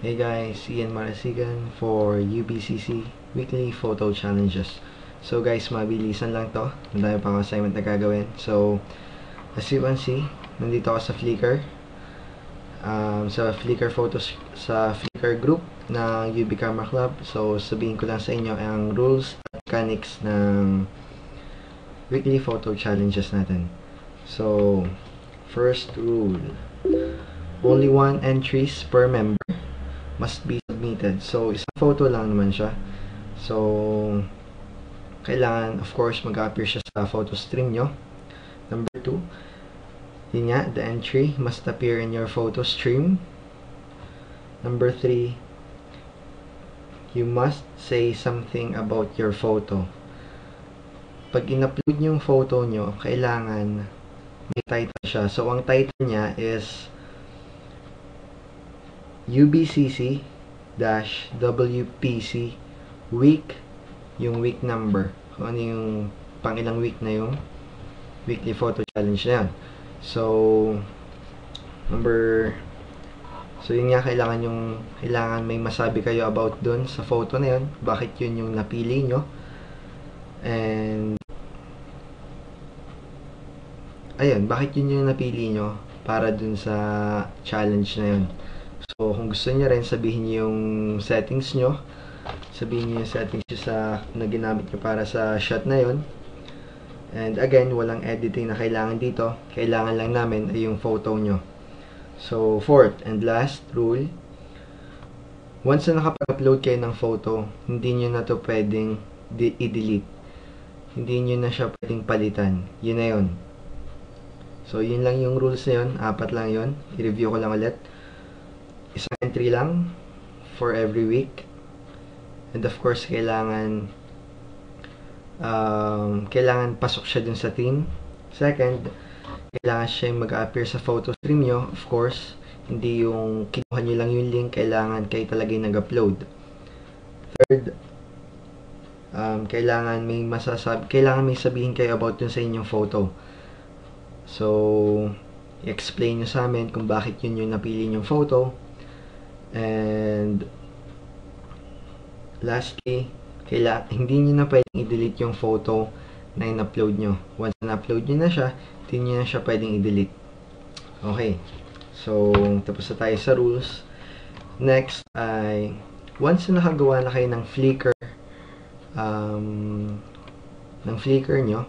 Hey guys, Ian Marasigan for UBCC Weekly Photo Challenges. So guys, mabilisan lang to. Madami pa akong assignment na gagawin. So, as you can see, nandito ako sa Flickr. Sa Flickr photos, sa Flickr group ng UB Camera Club. So, sabihin ko lang sa inyo ang rules at mechanics ng weekly photo challenges natin. So, first rule. Only one entries per member must be submitted. So, isang photo lang naman siya. So, kailangan, of course, mag-appear siya sa photo stream nyo. Number 2, yun nga, the entry must appear in your photo stream. Number 3, you must say something about your photo. Pag in-upload nyo yung photo nyo, kailangan may title siya. So, ang title niya is UBCC-WPC week, yung week number. Kung ano yung pang-ilang week na yung weekly photo challenge na yan. So, yun nga, kailangan may masabi kayo about dun sa photo na yun. Bakit yun yung napili nyo. And, ayun, bakit yun yung napili nyo para dun sa challenge na yun. So, kung gusto niyo rin, sabihin niyo yung settings nyo. Sabihin niyo yung settings nyo na ginamit nyo para sa shot na yun. And again, walang editing na kailangan dito. Kailangan lang namin ay yung photo nyo. So, fourth and last rule. Once na nakapag-upload kayo ng photo, hindi nyo na to pwedeng i-delete. Hindi nyo na siya pwedeng palitan. Yun na yun. So, yun lang yung rules na yun. 4 lang yun. I-review ko lang ulit. Isang entry lang for every week. And of course, kailangan pasok siya dun sa team. Second, kailangan siya mag-appear sa photo stream nyo. Of course, hindi yung kinuha nyo lang yung link. Kailangan kayo talaga yung nag-upload. Third, kailangan may sabihin kayo about dun sa inyong photo. So, i-explain nyo sa amin kung bakit yun yung napili nyong photo. And lastly, hindi nyo na pwedeng i-delete yung photo na in-upload nyo. Once na-upload nyo na siya, hindi nyo na siya pwedeng i-delete. Okay. So, tapos na tayo sa rules. Next ay, once na nakagawa na kayo ng Flickr nyo,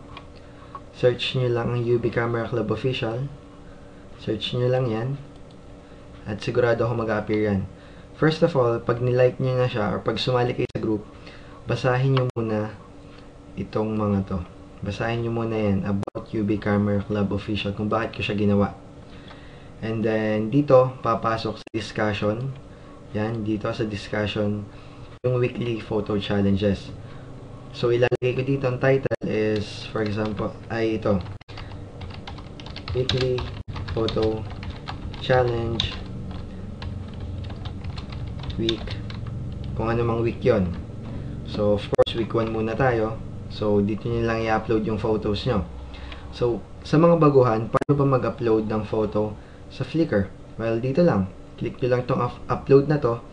search nyo lang ang UB Camera Club Official. Search nyo lang yan. At sigurado ako mag-appear yan. First of all, pag nilike nyo na siya or pag sumali kayo sa group, basahin nyo muna itong mga to. Basahin nyo muna yan about UB Camera Club Official kung bakit ko siya ginawa. And then, dito, papasok sa discussion. Yan, dito sa discussion, yung weekly photo challenges. So, ilalagay ko dito ang title is, for example, ay ito. Weekly photo challenge week, kung ano mang week yon. So, of course, week 1 muna tayo. So, dito nyo lang i-upload yung photos nyo. So, sa mga baguhan, paano ba mag-upload ng photo sa Flickr? Well, dito lang. Click nyo lang itong upload na to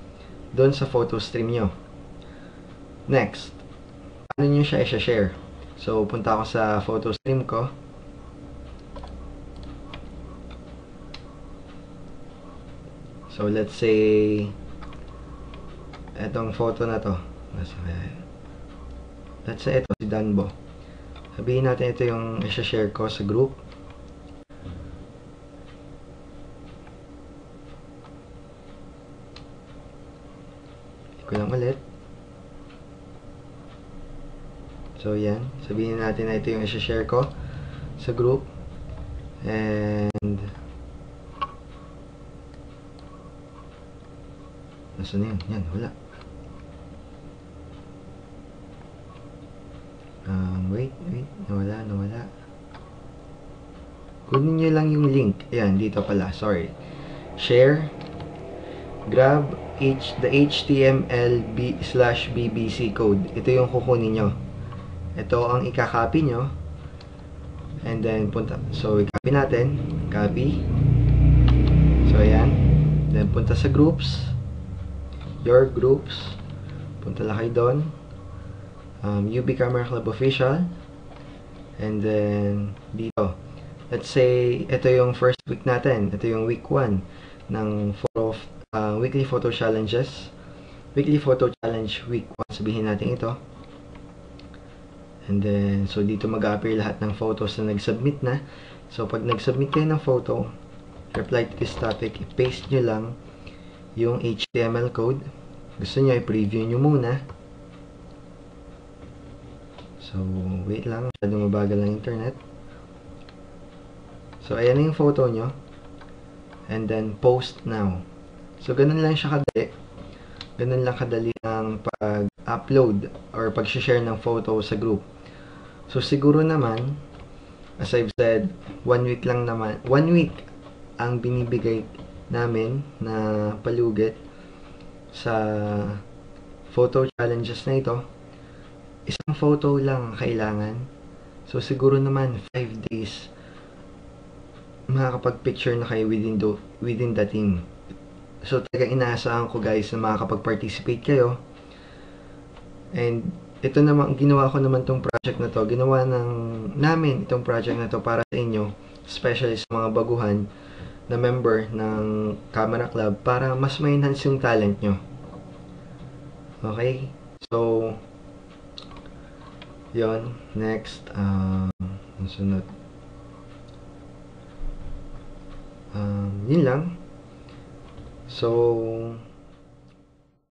doon sa photo stream nyo. Next, paano nyo siya i-share? So, punta ako sa photo stream ko. So, let's say, etong photo na to. Let's say, ito, si Danbo. Sabihin natin ito yung i-share ko sa group. Iko lang ulit. So, yan. Sabihin natin na ito yung i-share ko sa group. And nasaan na yun? Yan, wala. Wait. Nawala. Kunin nyo lang yung link. Ayan, dito pala. Sorry. Share. Grab the HTML/BBC code. Ito yung kukunin nyo. Ito ang i-copy nyo. And then, so, i-copy natin. Copy. So, ayan. Then, punta sa groups. your groups. Punta lang kayo doon. UB Camera Club Official. And then, dito. Let's say, ito yung first week natin. Ito yung week 1 ng weekly photo challenges. Weekly photo challenge week 1. Sabihin natin ito. And then, so dito mag-appear lahat ng photos na nag-submit na. So, pag nag-submit kayo ng photo, reply to this topic, i-paste nyo lang yung HTML code. Gusto nyo, i-preview nyo muna. So, wait lang. Masyadong mabagal ang internet. So, ayan na yung photo nyo. And then, post now. So, ganun lang siya kadali. Ganun lang kadali ang pag-upload or pag-share ng photo sa group. So, siguro naman, as I've said, 1 week lang naman. 1 week ang binibigay namin na palugit sa photo challenges na ito. Isang photo lang kailangan. So, siguro naman 5 days makakapag-picture na kayo within the team. So, talagang inaasahan ko guys na makakapag-participate kayo. And ito naman, ginawa ko naman tong project na to. Ginawa namin itong project na to para sa inyo, especially sa mga baguhan na member ng Camera Club para mas ma-enhance yung talent nyo. Okay? So, yon. Next, sunod. Yun lang. So,